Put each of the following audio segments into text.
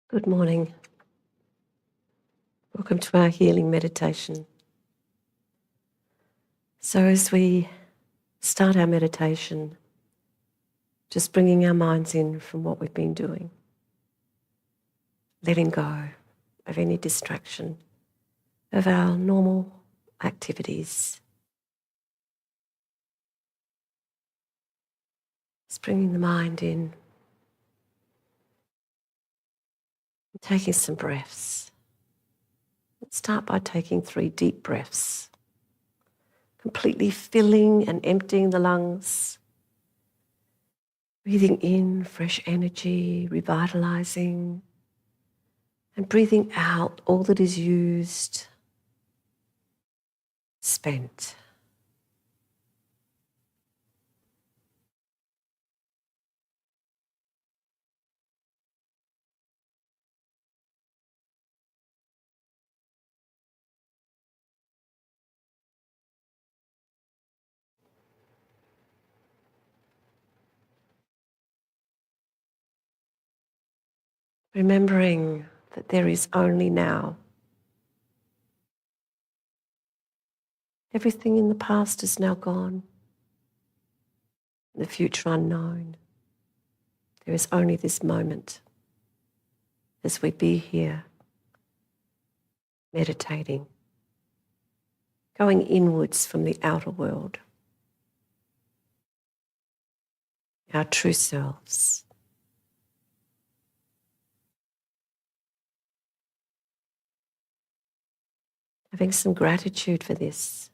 Good morning. Welcome to our healing meditation. So as we start our meditation, just bringing our minds in from what we've been doing, letting go of any distraction of our normal activities. Just bringing the mind in, and taking some breaths. Let's start by taking 3 deep breaths, completely filling and emptying the lungs. Breathing in fresh energy, revitalizing, and breathing out all that is used, spent. Remembering that there is only now. Everything in the past is now gone, the future unknown. There is only this moment as we be here, meditating, going inwards from the outer world, our true selves. Having some gratitude for this,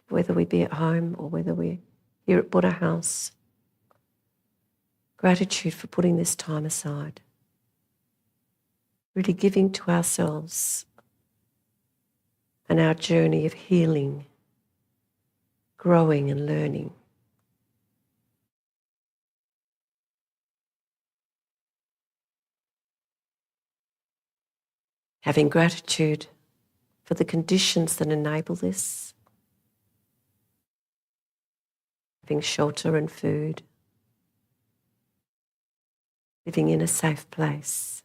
whether we be at home or whether we're here at Buddha House. Gratitude for putting this time aside. Really giving to ourselves and our journey of healing, growing and learning. Having gratitude for the conditions that enable this. Having shelter and food. Living in a safe place.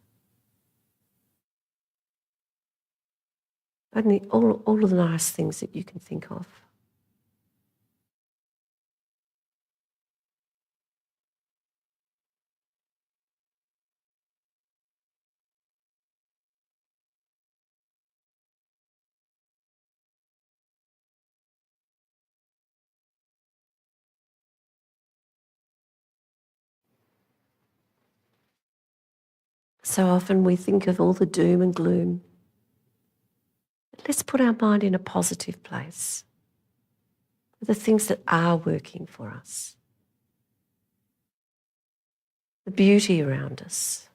Only all of the nice things that you can think of. So often we think of all the doom and gloom. Let's put our mind in a positive place. The things that are working for us. The beauty around us.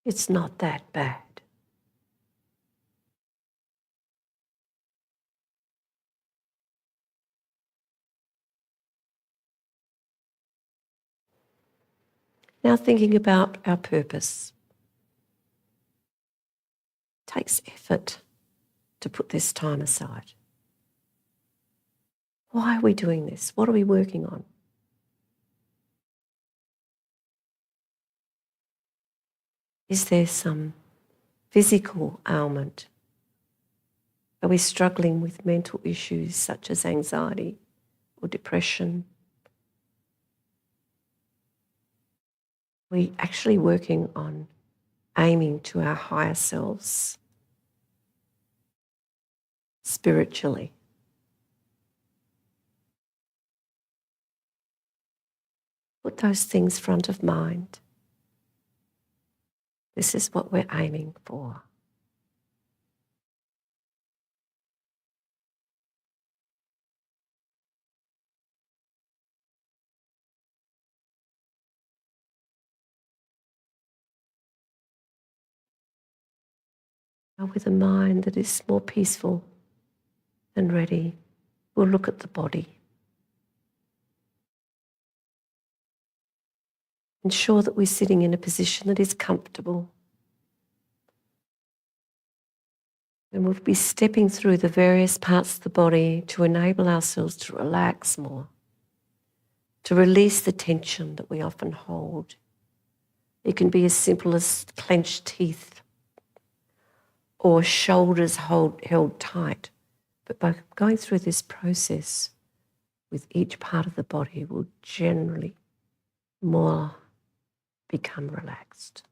It's not that bad. Now thinking about our purpose. It takes effort to put this time aside. Why are we doing this? What are we working on? Is there some physical ailment? Are we struggling with mental issues such as anxiety or depression? We're actually working on aiming to our higher selves spiritually. Put those things front of mind. This is what we're aiming for. Now with a mind that is more peaceful and ready, we'll look at the body. Ensure that we're sitting in a position that is comfortable And we'll be stepping through the various parts of the body to enable ourselves to relax more, to release the tension that we often hold. It can be as simple as clenched teeth or shoulders held tight. But by going through this process with each part of the body, we'll generally more become relaxed.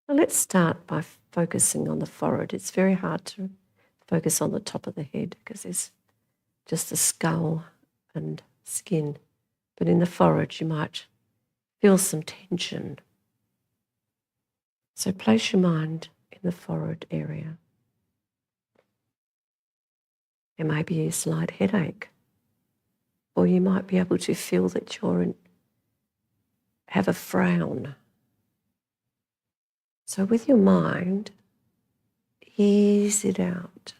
Now let's start by focusing on the forehead. It's very hard to focus on the top of the head because there's just the skull and skin. But in the forehead, you might feel some tension. So place your mind in the forehead area. There may be a slight headache, or you might be able to feel that have a frown. So with your mind, ease it out.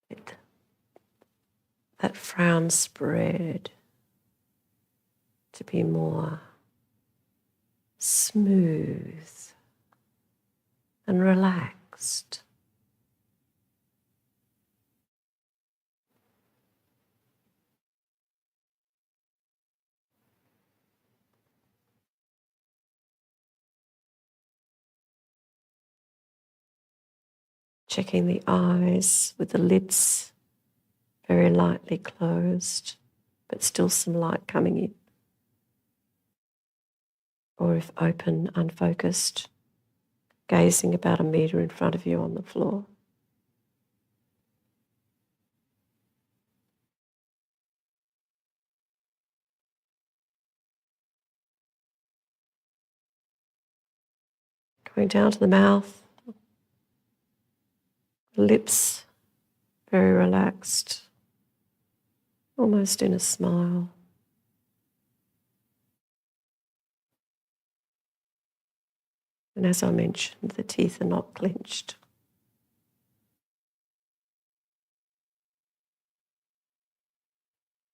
Let that frown spread to be more smooth and relaxed. Checking the eyes with the lids very lightly closed, but still some light coming in. Or if open, unfocused, gazing about a metre in front of you on the floor. Going down to the mouth, lips very relaxed, almost in a smile. And as I mentioned, the teeth are not clenched.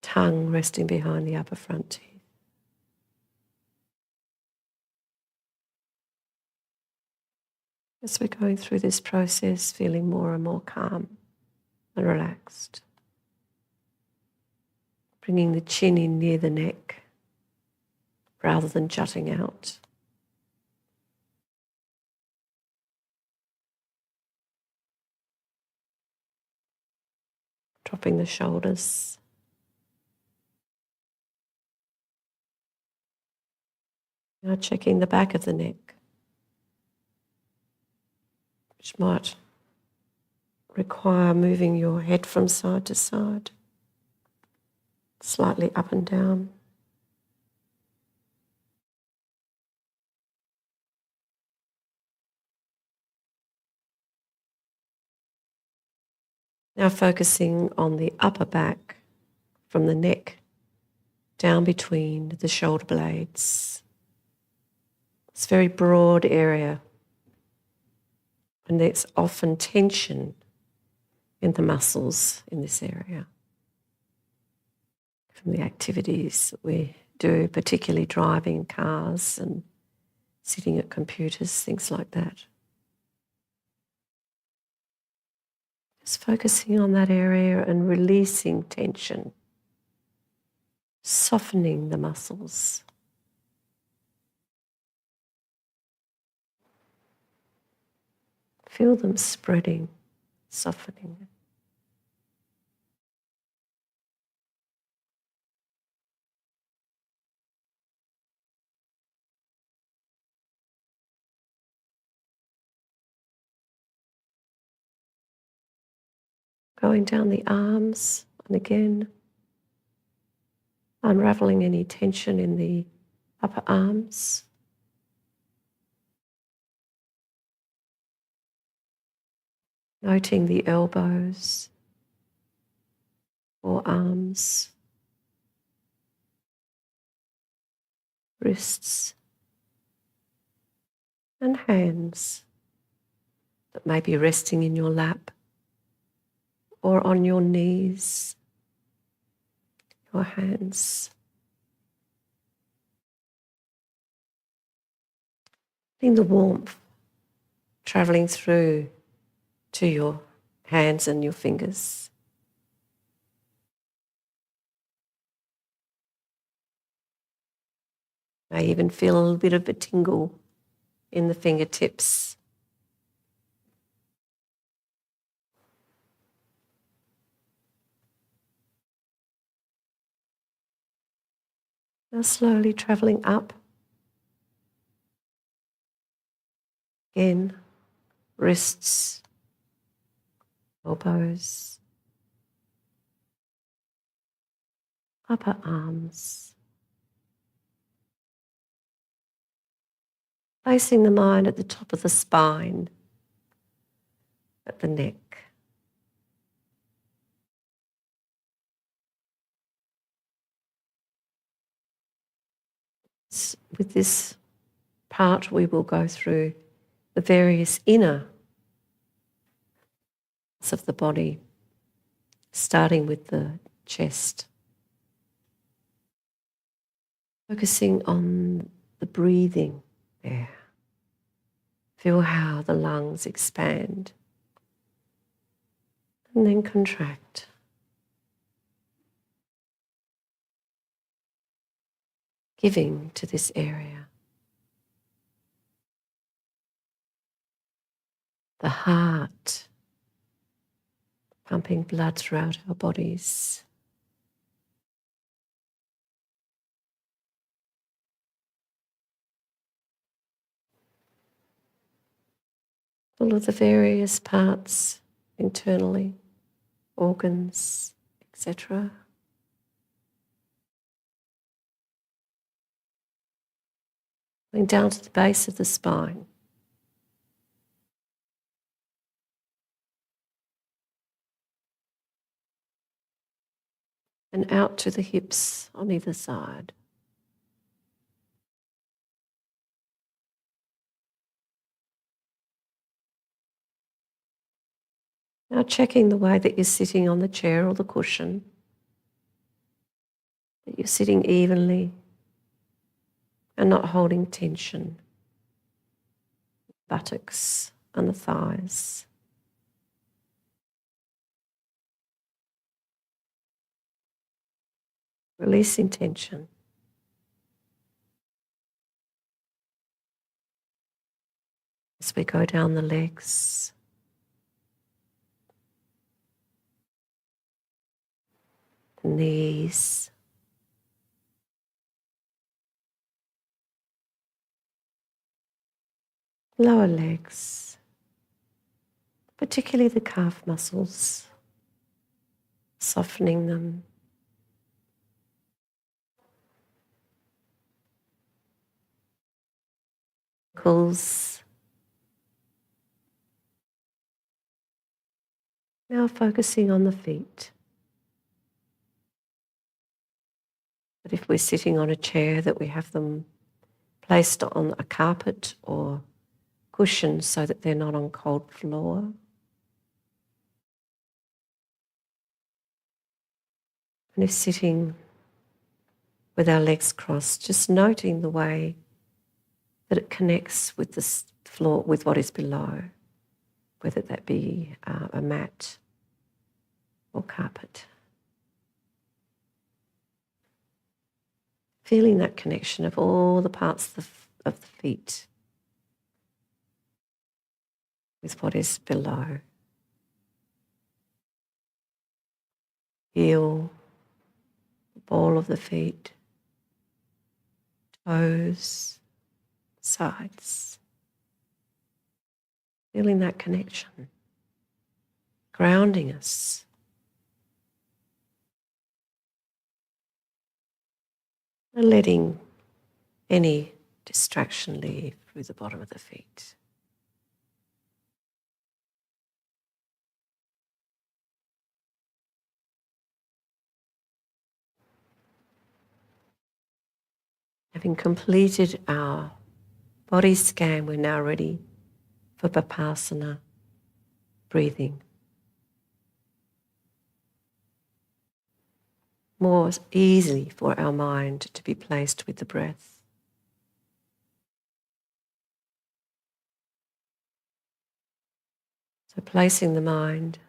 Tongue resting behind the upper front teeth. As we're going through this process, feeling more and more calm and relaxed. Bringing the chin in near the neck rather than jutting out. Dropping the shoulders. Now checking the back of the neck, which might require moving your head from side to side, slightly up and down. Now focusing on the upper back from the neck down between the shoulder blades. It's a very broad area, and there's often tension in the muscles in this area from the activities that we do, particularly driving cars and sitting at computers, things like that. Just focusing on that area and releasing tension, softening the muscles. Feel them spreading, softening. Going down the arms, and again, unraveling any tension in the upper arms. Noting the elbows, forearms, wrists, and hands that may be resting in your lap or on your knees, your hands. Feeling the warmth travelling through to your hands and your fingers. May even feel a little bit of a tingle in the fingertips. Now slowly travelling up. Again, wrists, elbows, upper arms. Placing the mind at the top of the spine, at the neck. With this part, we will go through the various inner parts of the body, starting with the chest. Focusing on the breathing there. Feel how the lungs expand and then contract. Giving to this area. The heart, pumping blood throughout our bodies. All of the various parts internally, organs, etc. Going down to the base of the spine. And out to the hips on either side. Now checking the way that you're sitting on the chair or the cushion, that you're sitting evenly and not holding tension. Buttocks and the thighs. Releasing tension. As we go down the legs. The knees. Lower legs. Particularly the calf muscles. Softening them. Ankles. Now focusing on the feet. But if we're sitting on a chair, that we have them placed on a carpet or cushion so that they're not on cold floor. And if sitting with our legs crossed, just noting the way that it connects with the floor, with what is below, whether that be a mat or carpet. Feeling that connection of all the parts of the feet with what is below. Heel, the ball of the feet, toes, sides. Feeling that connection, grounding us. And letting any distraction leave through the bottom of the feet. Having completed our body scan, we're now ready for Vipassana breathing. More easily for our mind to be placed with the breath. Replacing the mind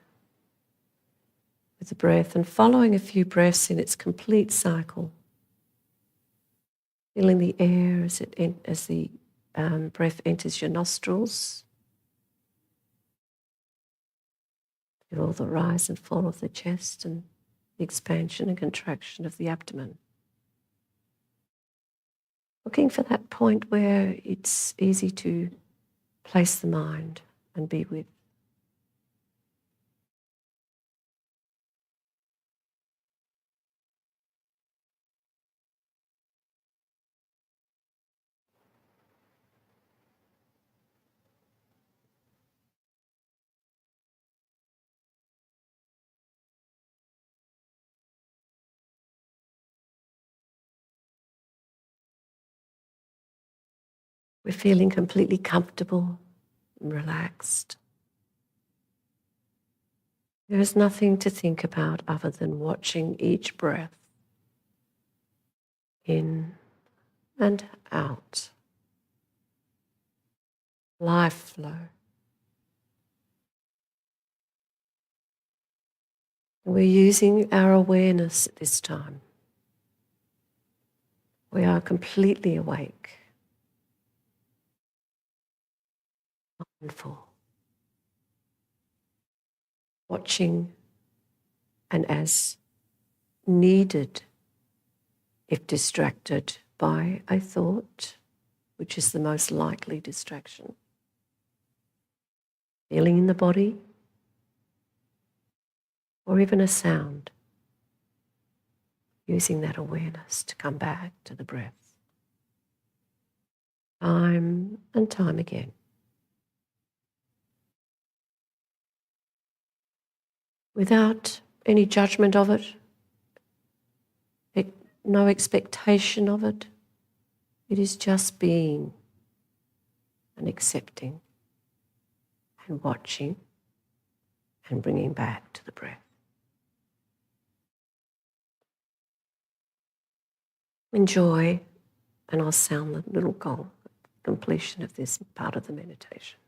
with the breath and following a few breaths in its complete cycle. Feeling the air as the breath enters your nostrils. Feel the rise and fall of the chest and the expansion and contraction of the abdomen. Looking for that point where it's easy to place the mind and be with. We're feeling completely comfortable and relaxed. There is nothing to think about other than watching each breath in and out. Life flow. We're using our awareness at this time. We are completely awake, mindful, watching, and as needed, if distracted by a thought, which is the most likely distraction. Feeling in the body, or even a sound, using that awareness to come back to the breath. Time and time again. Without any judgment of it, no expectation of it. It is just being and accepting and watching and bringing back to the breath. Enjoy, and I'll sound the little gong at the completion of this part of the meditation.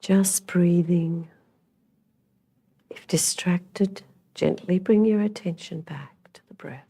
Just breathing. If distracted, gently bring your attention back to the breath.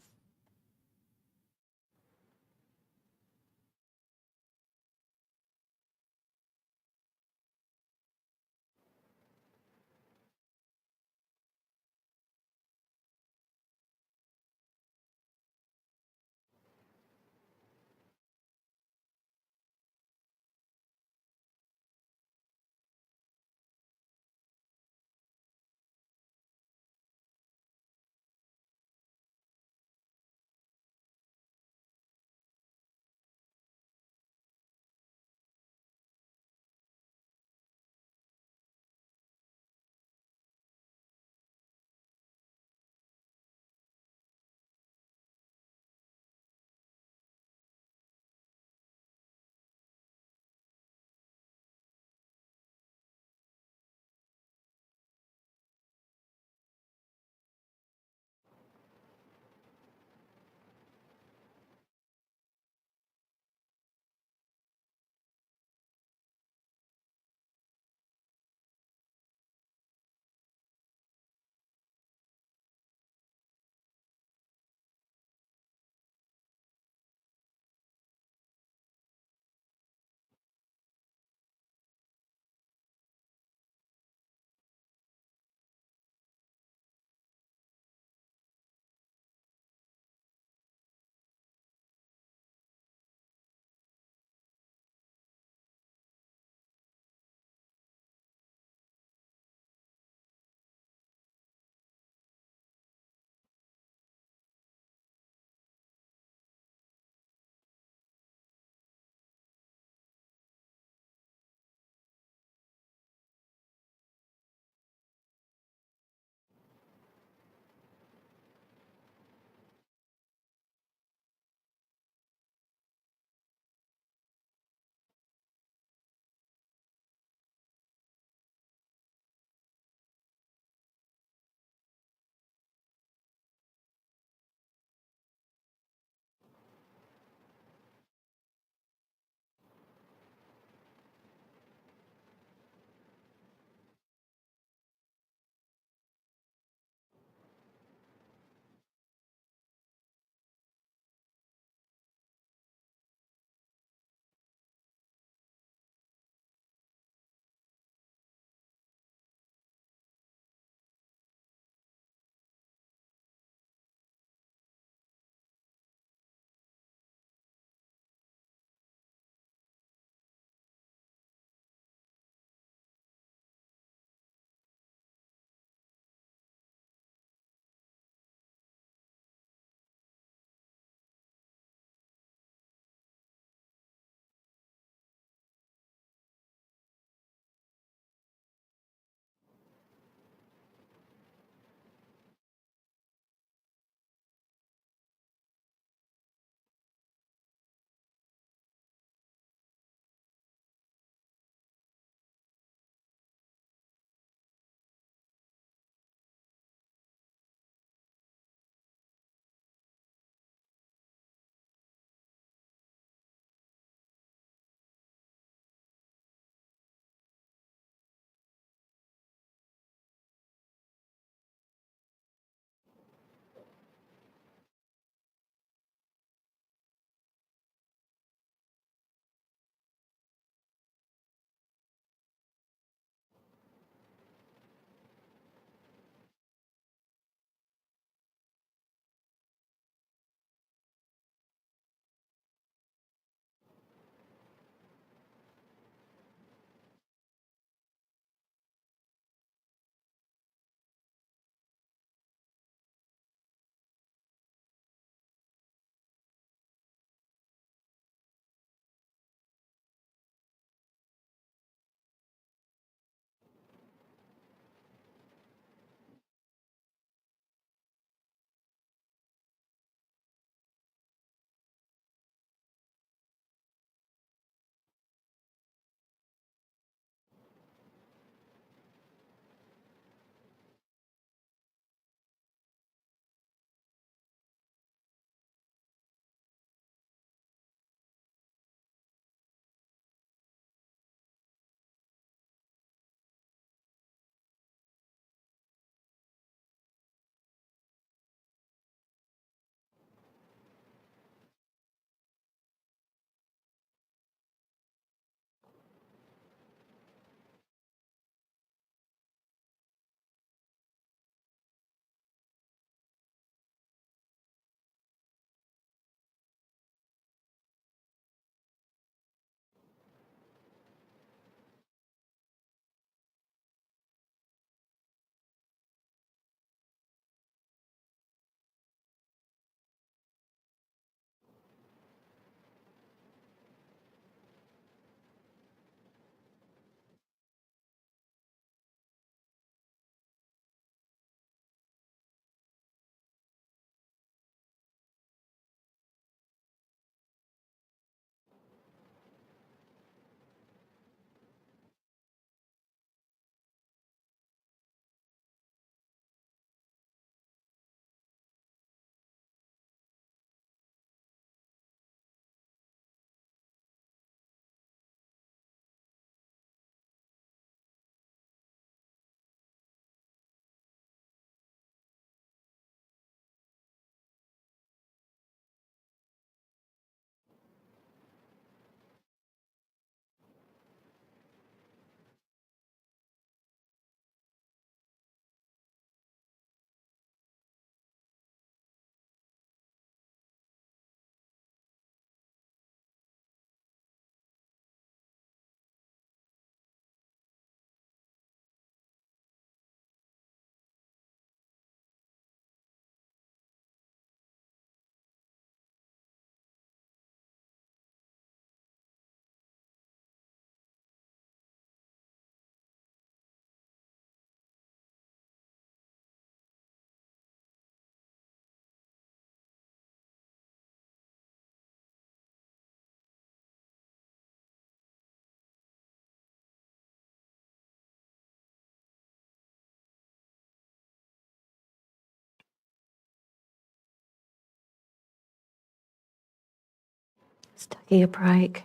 Just taking a break.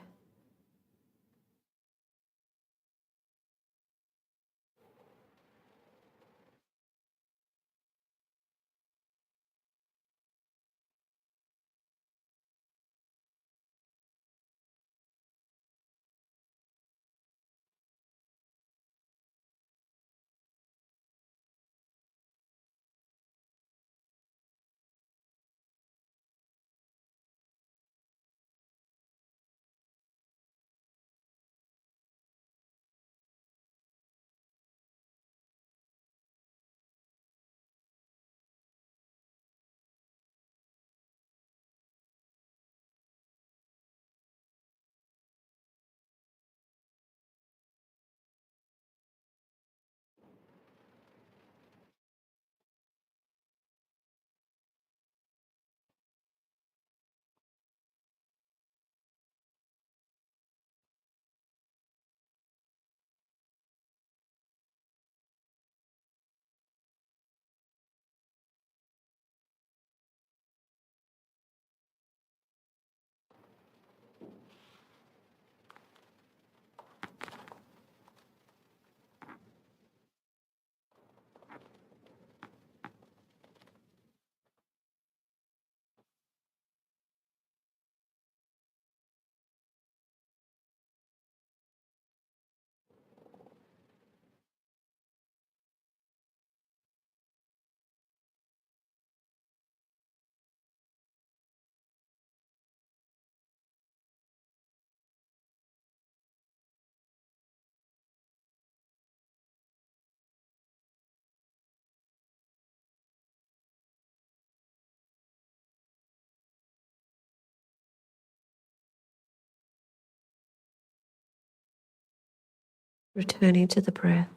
Returning to the breath.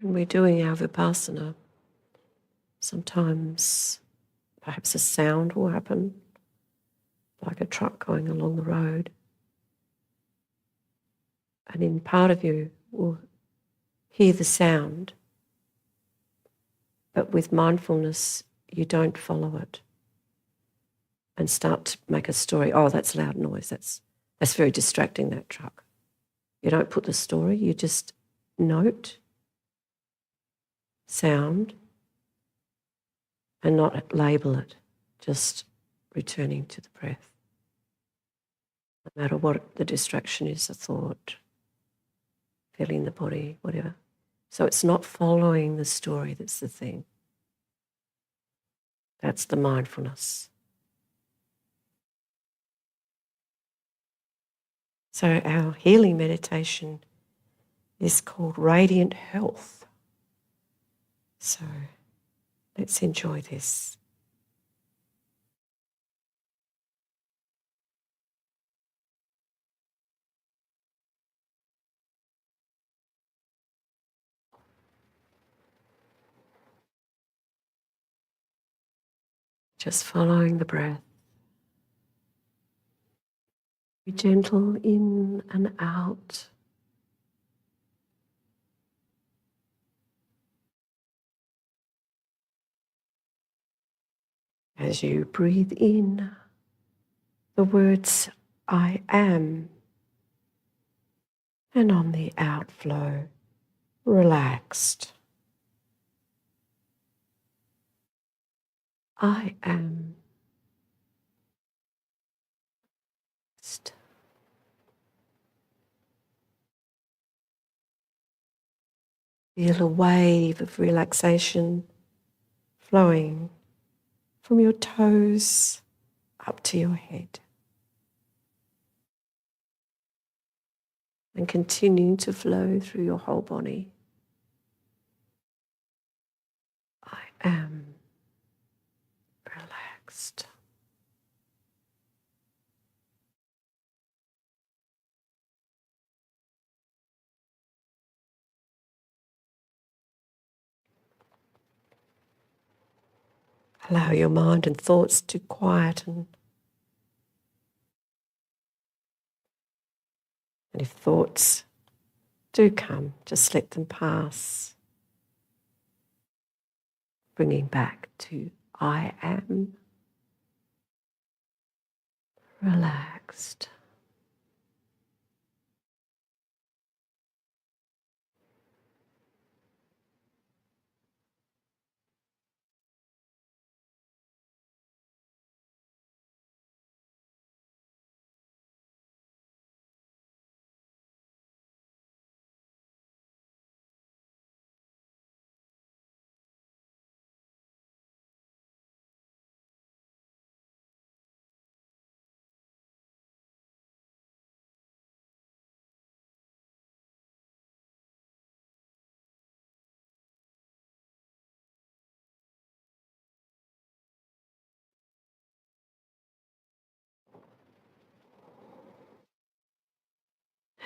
When we're doing our Vipassana, sometimes perhaps a sound will happen, like a truck going along the road. And in part of you will hear the sound, but with mindfulness, you don't follow it and start to make a story. Oh, that's loud noise. That's very distracting, that truck. You don't put the story, you just note sound and not label it, just returning to the breath. No matter what the distraction is, a thought, feeling the body, whatever. So it's not following the story that's the thing. That's the mindfulness. So our healing meditation is called Radiant Health. So let's enjoy this. Just following the breath. Be gentle in and out. As you breathe in the words I am, and on the outflow, relaxed. I am. Feel a wave of relaxation flowing from your toes up to your head and continuing to flow through your whole body. I am relaxed. Allow your mind and thoughts to quieten. And if thoughts do come, just let them pass. Bringing back to I am relaxed.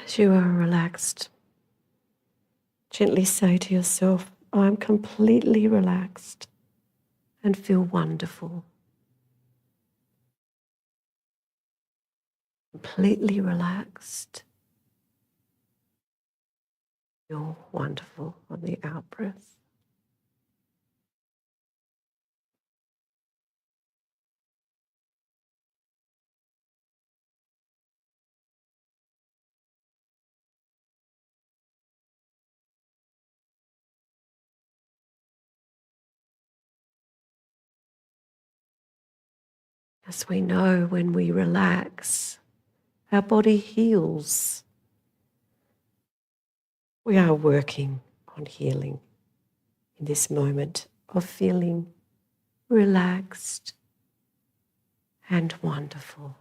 As you are relaxed, gently say to yourself, I'm completely relaxed and feel wonderful. Completely relaxed. Feel wonderful on the out breath. As we know, when we relax, our body heals. We are working on healing in this moment of feeling relaxed and wonderful.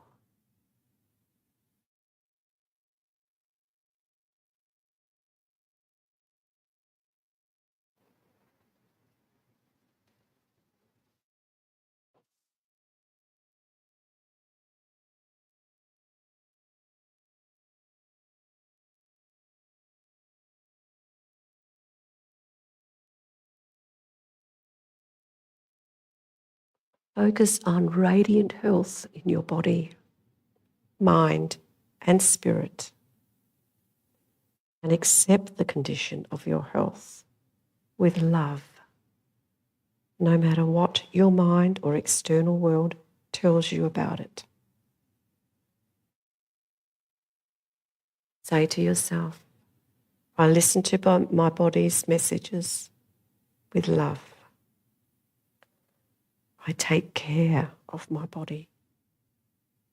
Focus on radiant health in your body, mind, and spirit, and accept the condition of your health with love, no matter what your mind or external world tells you about it. Say to yourself, I listen to my body's messages with love. I take care of my body,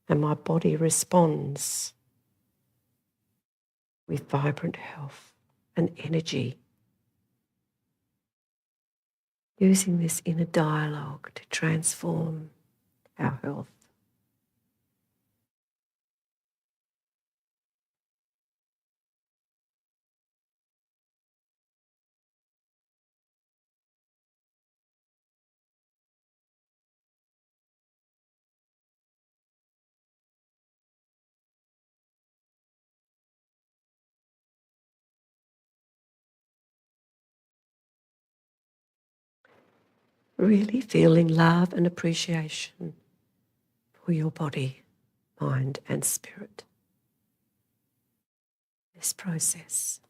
and my body responds with vibrant health and energy. Using this inner dialogue to transform our health. Really feeling love and appreciation for your body, mind, and spirit. This process.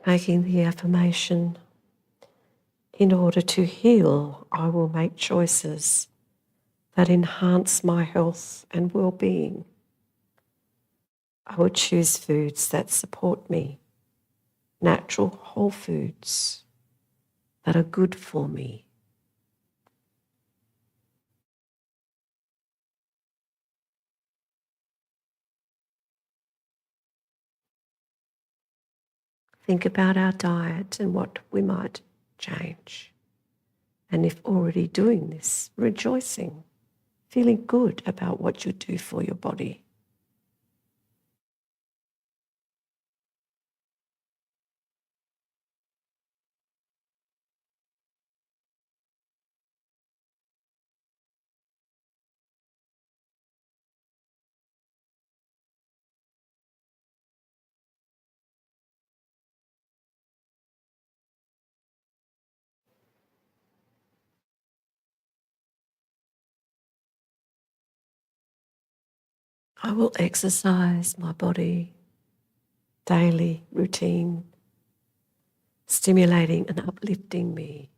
Making the affirmation, in order to heal, I will make choices that enhance my health and well-being I will choose foods that support me, natural whole foods that are good for me. Think about our diet and what we might change. And if already doing this, rejoicing, feeling good about what you do for your body. I will exercise my body daily routine, stimulating and uplifting me.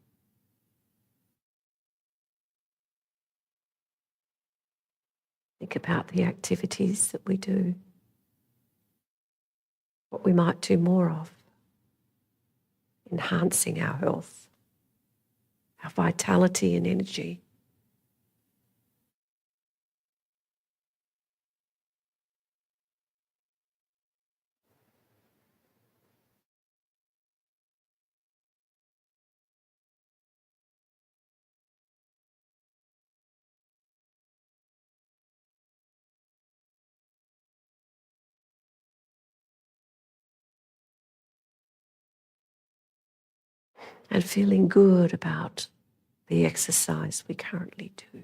Think about the activities that we do, what we might do more of, enhancing our health, our vitality and energy. And feeling good about the exercise we currently do.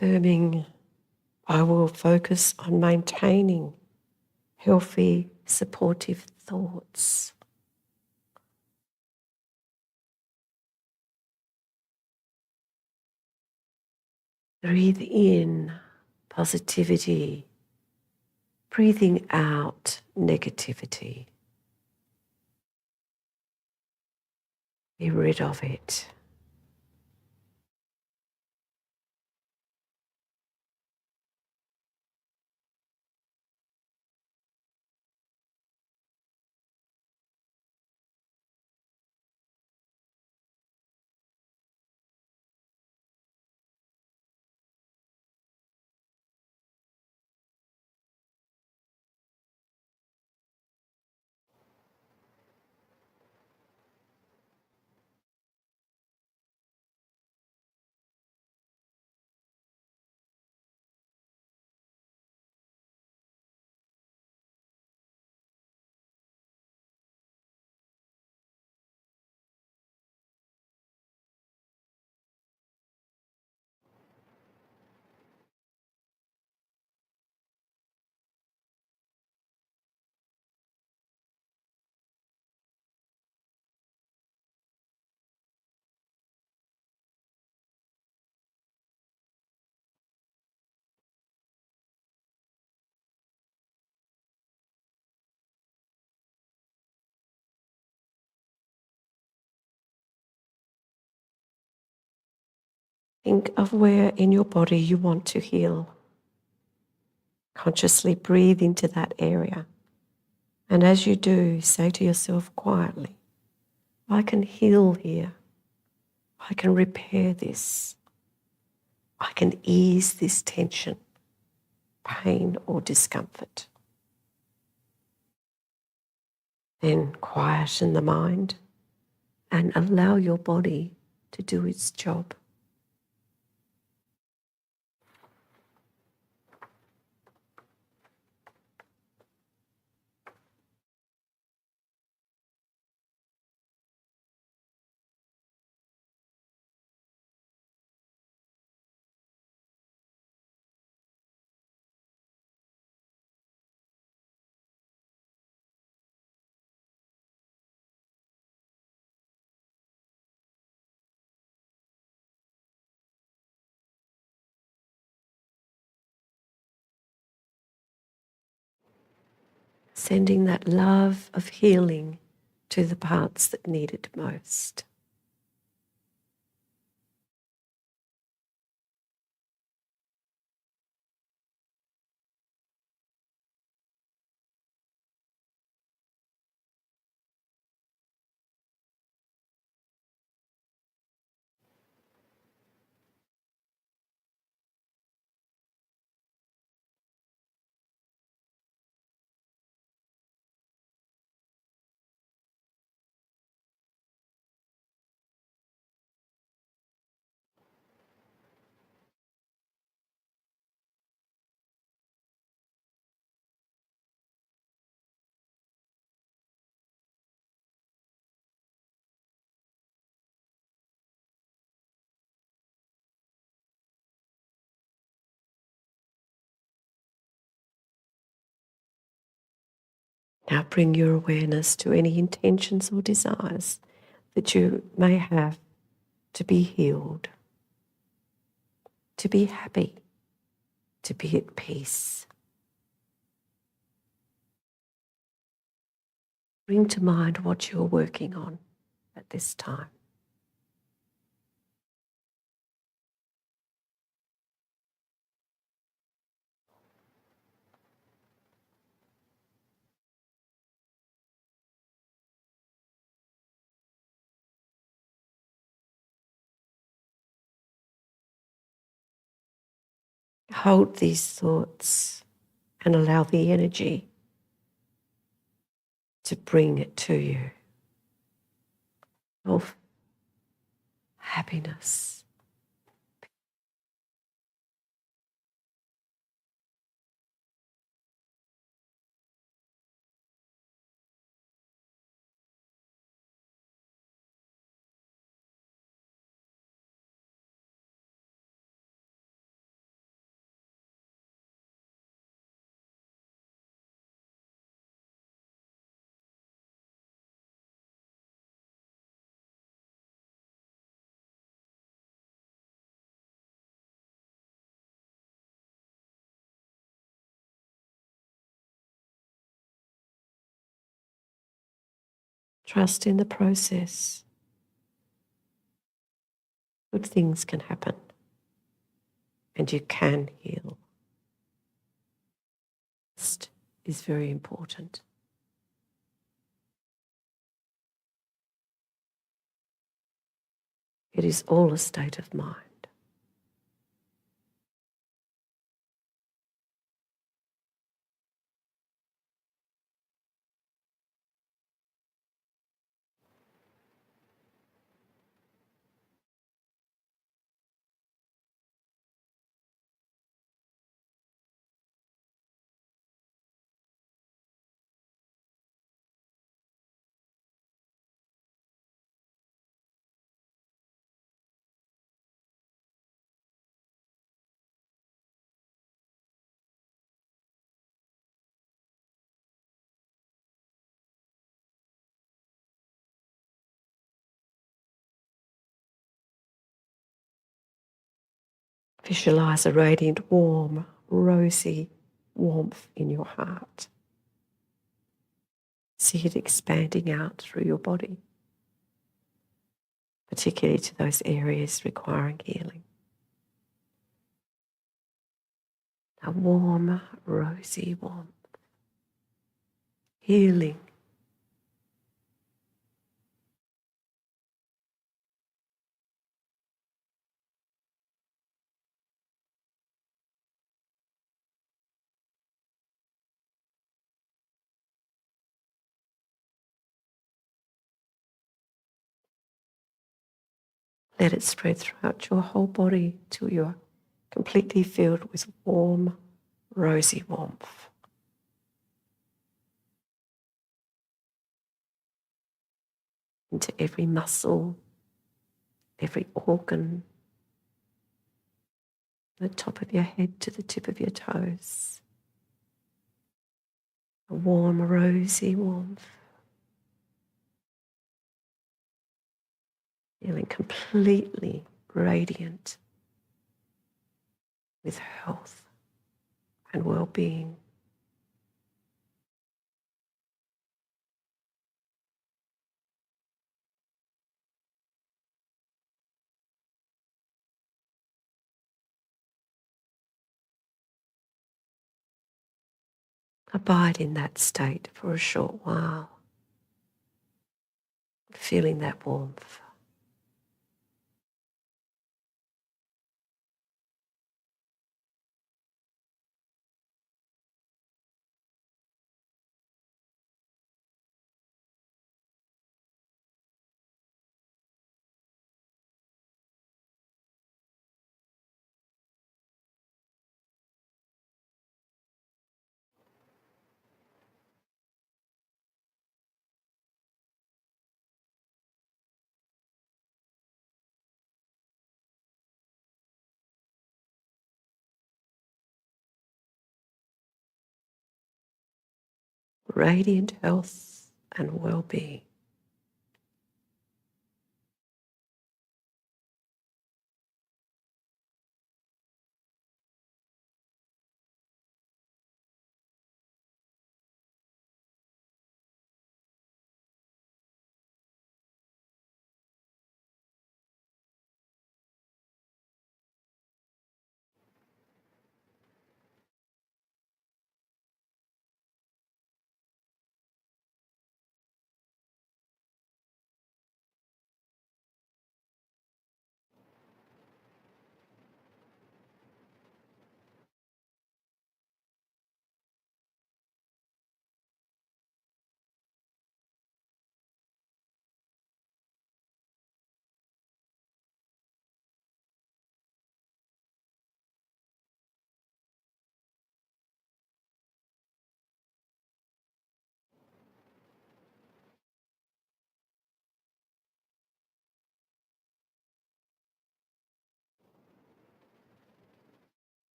Affirming, I will focus on maintaining healthy, supportive thoughts. Breathe in positivity, breathing out negativity. Be rid of it. Think of where in your body you want to heal. Consciously breathe into that area. And as you do, say to yourself quietly, I can heal here. I can repair this. I can ease this tension, pain, or discomfort. Then quieten the mind and allow your body to do its job. sending that love of healing to the parts that need it most. Now bring your awareness to any intentions or desires that you may have to be healed, to be happy, to be at peace. Bring to mind what you're working on at this time. Hold these thoughts and allow the energy to bring it to you of happiness. Trust in the process. Good things can happen and you can heal. Trust is very important. It is all a state of mind. Visualize a radiant, warm, rosy warmth in your heart. See it expanding out through your body, particularly to those areas requiring healing. A warm, rosy warmth, healing. Let it spread throughout your whole body till you're completely filled with warm, rosy warmth. Into every muscle, every organ, the top of your head to the tip of your toes. A warm, rosy warmth. Feeling completely radiant with health and well-being. Abide in that state for a short while, feeling that warmth. Radiant health and well-being.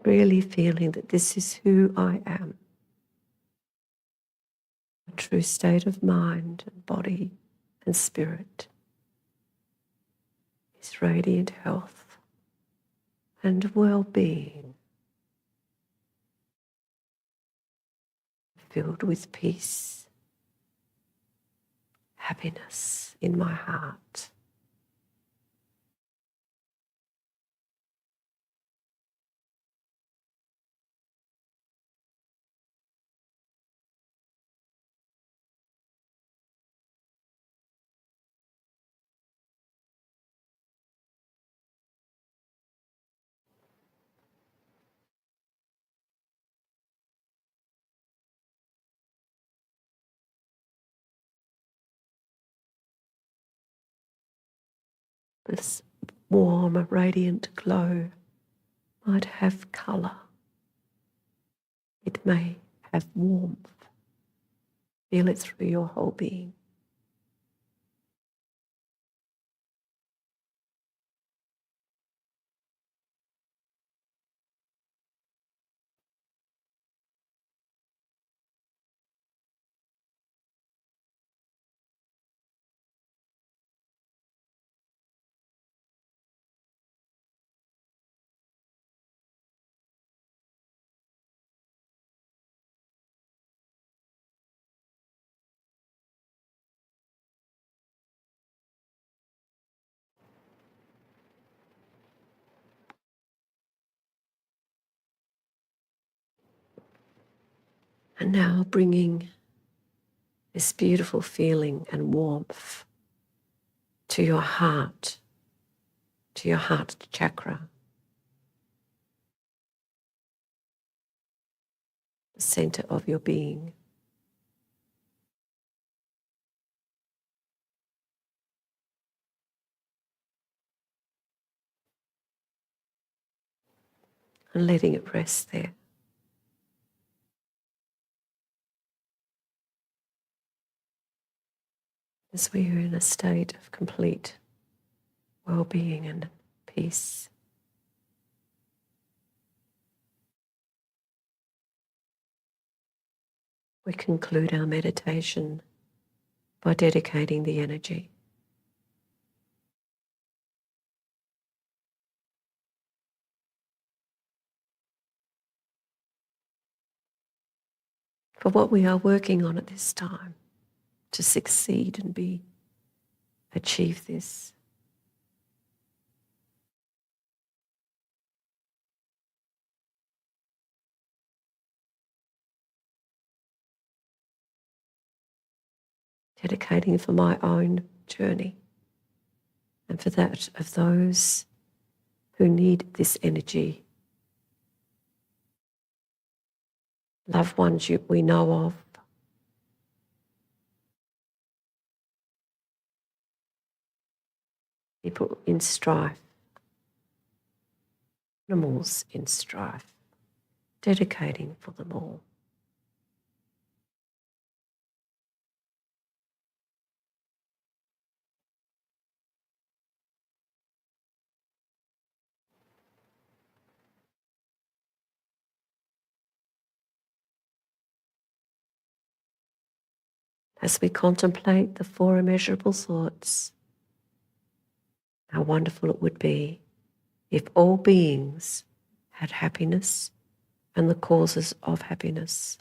Really feeling that this is who I am. A true state of mind and body and spirit is radiant health and well-being, filled with peace, happiness in my heart. This warm, radiant glow might have colour. It may have warmth. Feel it through your whole being. And now bringing this beautiful feeling and warmth to your heart chakra, the center of your being. And letting it rest there. As we are in a state of complete well-being and peace. We conclude our meditation by dedicating the energy. for what we are working on at this time to succeed and achieve this. Dedicating for my own journey and for that of those who need this energy. Loved ones we know of. People in strife. Animals in strife. Dedicating for them all. As we contemplate the four immeasurable thoughts, how wonderful it would be if all beings had happiness and the causes of happiness.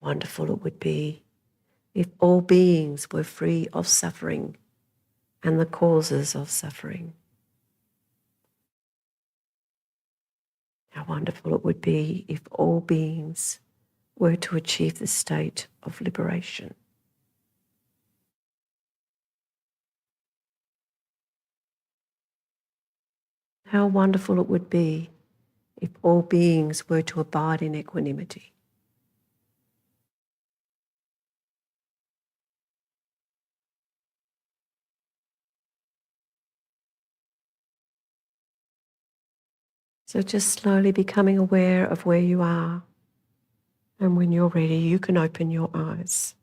Wonderful it would be if all beings were free of suffering and the causes of suffering. How wonderful it would be if all beings were to achieve the state of liberation. How wonderful it would be if all beings were to abide in equanimity. So just slowly becoming aware of where you are. And when you're ready, you can open your eyes.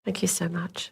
Thank you so much.